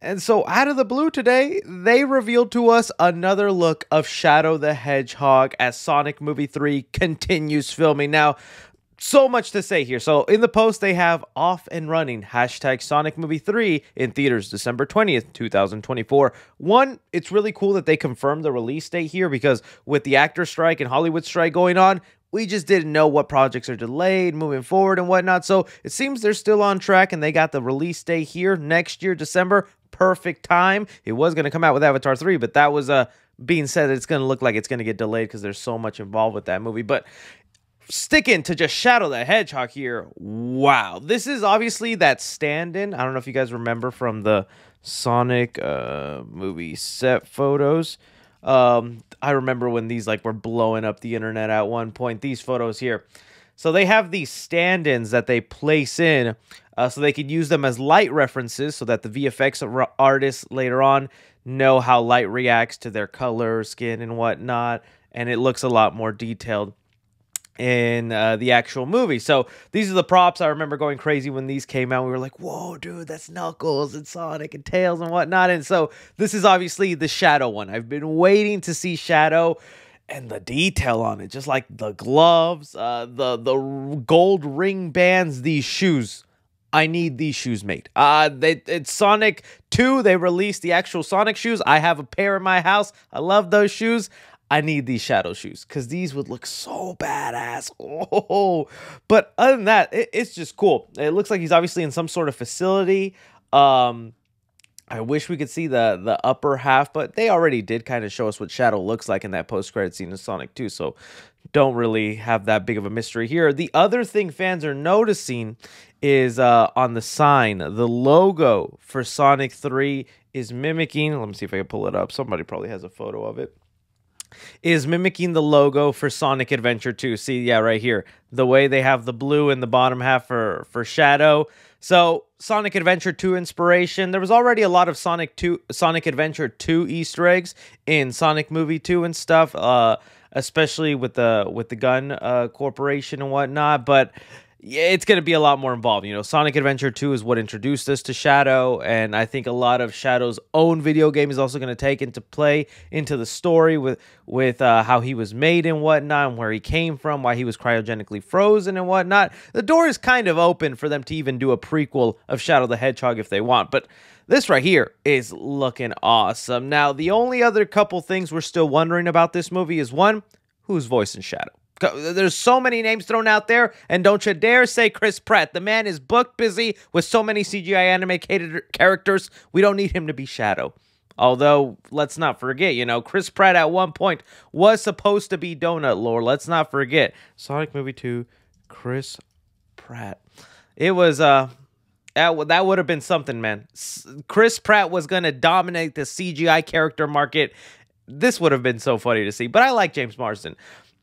And so, out of the blue today, they revealed to us another look of Shadow the Hedgehog as Sonic Movie 3 continues filming. Now, so much to say here. So, in the post, they have off and running hashtag Sonic Movie 3 in theaters December 20th, 2024. One, it's really cool that they confirmed the release date here because with the actor strike and Hollywood strike going on, we just didn't know what projects are delayed, moving forward and whatnot. So it seems they're still on track and they got the release date here next year, December. Perfect time. It was going to come out with Avatar 3, but that was being said, it's going to look like it's going to get delayed because there's so much involved with that movie. But sticking to just Shadow the Hedgehog here, wow. This is obviously that stand-in. I don't know if you guys remember from the Sonic movie set photos. I remember when these like were blowing up the internet at one point, these photos here. So they have these stand-ins that they place in so they could use them as light references so that the VFX artists later on know how light reacts to their color, skin, and whatnot. And it looks a lot more detailed in the actual movie. So these are the props. I remember going crazy when these came out. We were like, whoa, dude, that's Knuckles and Sonic and Tails and whatnot. And so this is obviously the Shadow one. I've been waiting to see Shadow and the detail on it, just like the gloves, the gold ring bands, these shoes. I need these shoes made. It's Sonic 2. They released the actual Sonic shoes. I have a pair in my house. I love those shoes. I need these Shadow shoes because these would look so badass. Oh, but other than that, it's just cool. It looks like he's obviously in some sort of facility. I wish we could see the upper half, but they already did kind of show us what Shadow looks like in that post-credit scene of Sonic 2, so don't really have that big of a mystery here. The other thing fans are noticing is on the sign, the logo for Sonic 3 is mimicking, let me see if I can pull it up. Somebody probably has a photo of it. Is mimicking the logo for Sonic Adventure 2. See, yeah, right here. The way they have the blue in the bottom half for Shadow. So, Sonic Adventure 2 inspiration. There was already a lot of Sonic Adventure 2 Easter eggs in Sonic Movie 2 and stuff, especially with the gun corporation and whatnot, but yeah, it's going to be a lot more involved. You know, Sonic Adventure 2 is what introduced us to Shadow, and I think a lot of Shadow's own video game is also going to take into play into the story with how he was made and whatnot, and where he came from, why he was cryogenically frozen and whatnot. The door is kind of open for them to even do a prequel of Shadow the Hedgehog if they want, but this right here is looking awesome. Now, the only other couple things we're still wondering about this movie is, one, who's voicing Shadow? There's so many names thrown out there, and don't you dare say Chris Pratt. The man is booked busy with so many CGI animated characters. We don't need him to be Shadow. Although, let's not forget, you know, Chris Pratt at one point was supposed to be Donut Lord. Let's not forget. Sonic Movie 2, Chris Pratt. It was, that would have been something, man. Chris Pratt was going to dominate the CGI character market. This would have been so funny to see. But I like James Marsden.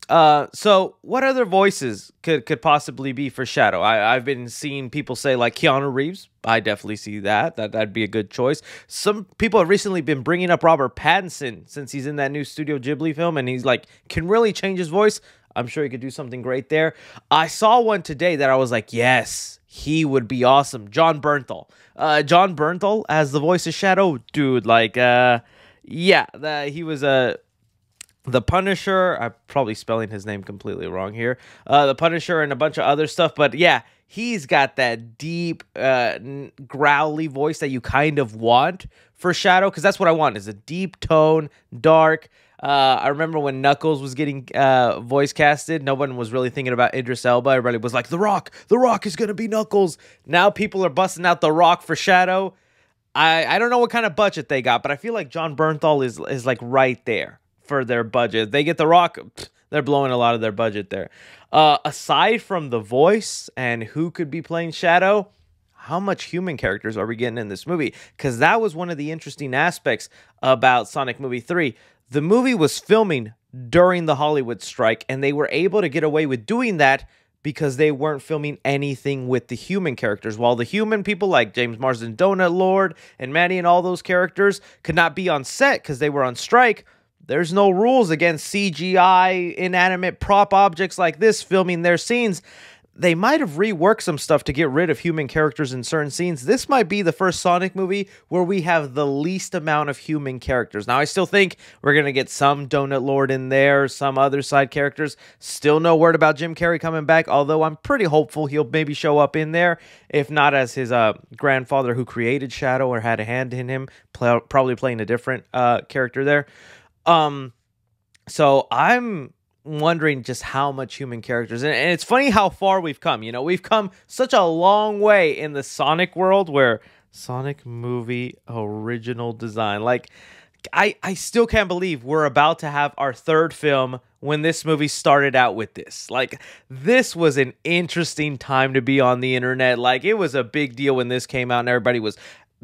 So what other voices could possibly be for Shadow? I've been seeing people say like Keanu Reeves. I definitely see that'd be a good choice. Some people have recently been bringing up Robert Pattinson since he's in that new Studio Ghibli film, and he's like can really change his voice. I'm sure he could do something great there. I saw one today that I was like, yes, he would be awesome. John Bernthal. John Bernthal as the voice of Shadow, dude. Like, yeah, he was the Punisher. I'm probably spelling his name completely wrong here. The Punisher and a bunch of other stuff. But yeah, he's got that deep, growly voice that you kind of want for Shadow. Because that's what I want, is a deep tone, dark. I remember when Knuckles was getting voice casted, no one was really thinking about Idris Elba. Everybody was like, The Rock is going to be Knuckles. Now people are busting out The Rock for Shadow. I don't know what kind of budget they got, but I feel like John Bernthal is like right there for their budget. They get The Rock, they're blowing a lot of their budget there. Aside from the voice and who could be playing Shadow, how much human characters are we getting in this movie? Because that was one of the interesting aspects about Sonic Movie 3. The movie was filming during the Hollywood strike, and they were able to get away with doing that because they weren't filming anything with the human characters. While the human people like James Marsden, Donut Lord, and Manny and all those characters could not be on set because they were on strike, there's no rules against CGI, inanimate prop objects like this filming their scenes. they might have reworked some stuff to get rid of human characters in certain scenes. This might be the first Sonic movie where we have the least amount of human characters. Now, I still think we're going to get some Donut Lord in there, some other side characters. Still no word about Jim Carrey coming back, although I'm pretty hopeful he'll maybe show up in there, if not as his grandfather who created Shadow or had a hand in him, probably playing a different character there. So I'm wondering just how much human characters, and it's funny how far we've come. You know, we've come such a long way in the Sonic world, where Sonic movie original design, like I still can't believe we're about to have our third film when this movie started out with this. Like, this was an interesting time to be on the internet. Like, it was a big deal when this came out and everybody was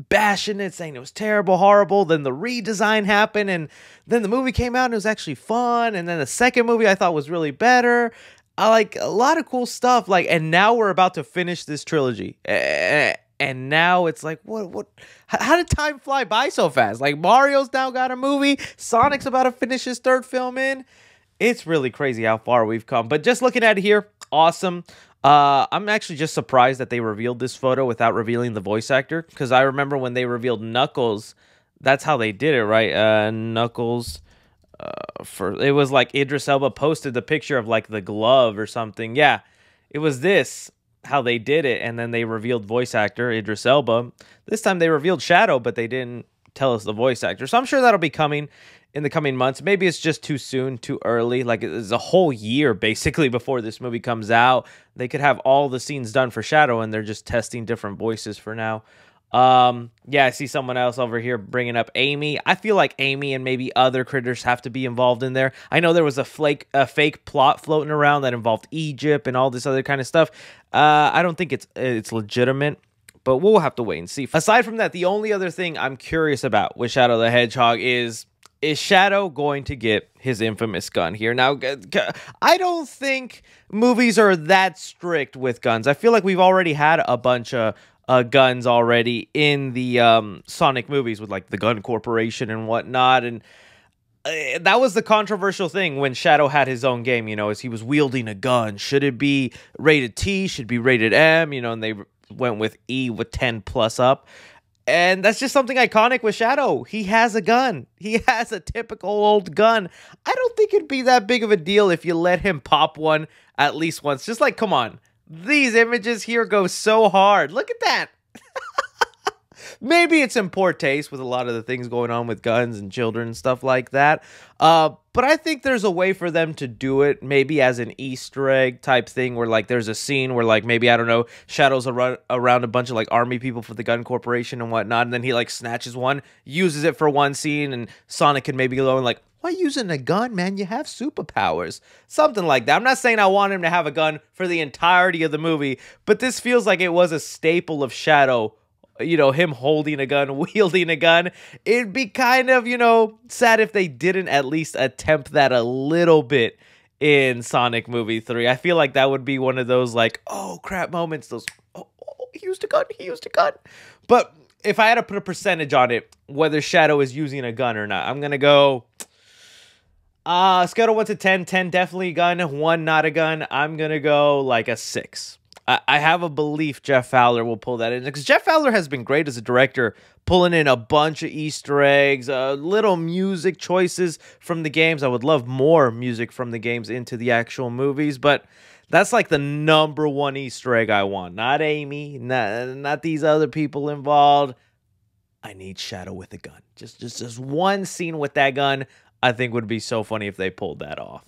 bashing it, saying it was terrible, horrible. Then the redesign happened, and then the movie came out and it was actually fun. And then the second movie I thought was really better. I like a lot of cool stuff. Like, and now we're about to finish this trilogy. And now it's like, what? How did time fly by so fast? Like, Mario's now got a movie. Sonic's about to finish his third film in. It's really crazy how far we've come. But just looking at it here, awesome. I'm actually just surprised that they revealed this photo without revealing the voice actor, because I remember when they revealed Knuckles, that's how they did it, right? Knuckles, it was like Idris Elba posted the picture of like the glove or something. Yeah, it was this, how they did it, and then they revealed voice actor Idris Elba. This time they revealed Shadow, but they didn't tell us the voice actor. So I'm sure that'll be coming in the coming months. Maybe it's just too soon, too early. Like, it's a whole year basically before this movie comes out. They could have all the scenes done for Shadow, and they're just testing different voices for now. Yeah, I see someone else over here bringing up Amy. I feel like Amy and maybe other critters have to be involved in there. I know there was a fake plot floating around that involved Egypt and all this other kind of stuff. I don't think it's legitimate, but we'll have to wait and see. Aside from that, the only other thing I'm curious about with Shadow the Hedgehog is Shadow going to get his infamous gun here? Now, I don't think movies are that strict with guns. I feel like we've already had a bunch of guns already in the Sonic movies with like the Gun Corporation and whatnot, and that was the controversial thing when Shadow had his own game, you know, as he was wielding a gun. Should it be rated T? Should it be rated M? You know, and they went with E with 10 plus up. And that's just something iconic with Shadow. He has a gun. He has a typical old gun. I don't think it'd be that big of a deal if you let him pop one at least once. Just like, come on. These images here go so hard. Look at that. Maybe it's in poor taste with a lot of the things going on with guns and children and stuff like that. But I think there's a way for them to do it, maybe as an Easter egg type thing, where like there's a scene where like maybe, I don't know, Shadow's around a bunch of like army people for the Gun Corporation and whatnot, and then he like snatches one, uses it for one scene, and Sonic can maybe go and like, why using a gun, man? You have superpowers. Something like that. I'm not saying I want him to have a gun for the entirety of the movie, but this feels like it was a staple of Shadow. You know, him holding a gun, wielding a gun. It'd be kind of, you know, sad if they didn't at least attempt that a little bit in Sonic Movie 3. I feel like that would be one of those, like, oh, crap moments. Those, oh, he used a gun, he used a gun. But if I had to put a percentage on it, whether Shadow is using a gun or not, I'm going to go, scale of 1 to 10. 10 definitely a gun, 1 not a gun. I'm going to go like a 6. I have a belief Jeff Fowler will pull that in, because Jeff Fowler has been great as a director, pulling in a bunch of Easter eggs, little music choices from the games. I would love more music from the games into the actual movies, but that's like the #1 Easter egg I want. Not Amy, not these other people involved. I need Shadow with a gun. Just one scene with that gun, I think would be so funny if they pulled that off.